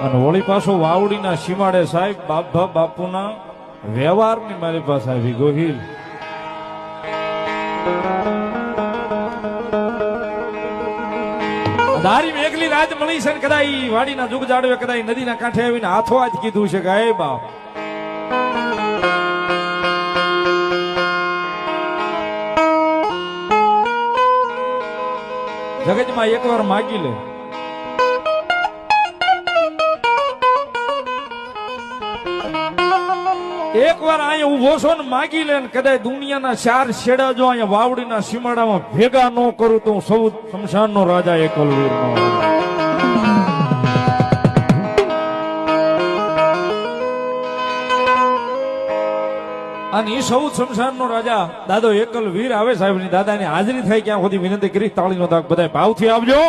અને વળી પાછો વાવડીના સીમાડે સાહેબ બાપા બાપુના વ્યવહારની મારી પાસે આવી ગોહિલ. દારી મેઘલી રાત મળી છે ને કદાચ વાડીના જુગ જાડવે કદાચ નદીના કાંઠે આવીને હાથો જ કીધું છે કે હે બાપ જગતમાં એકવાર માગી લે. એકવાર અહીંયા ઉભો છો ને માગી લે ને કદાચ દુનિયાના ચાર છેડા જો અહીંયા વાવડીના સીમાડામાં ભેગા ન કરું તો હું સૌ શમશાનનો રાજા એકલવીર નો. અને એ સૌ શમશાનનો રાજા દાદો એકલવીર આવે સાહેબ ની દાદાની હાજરી થાય ક્યાં સુધી વિનંતી કરી તાળીનો તાક બધા ભાવથી આવજો.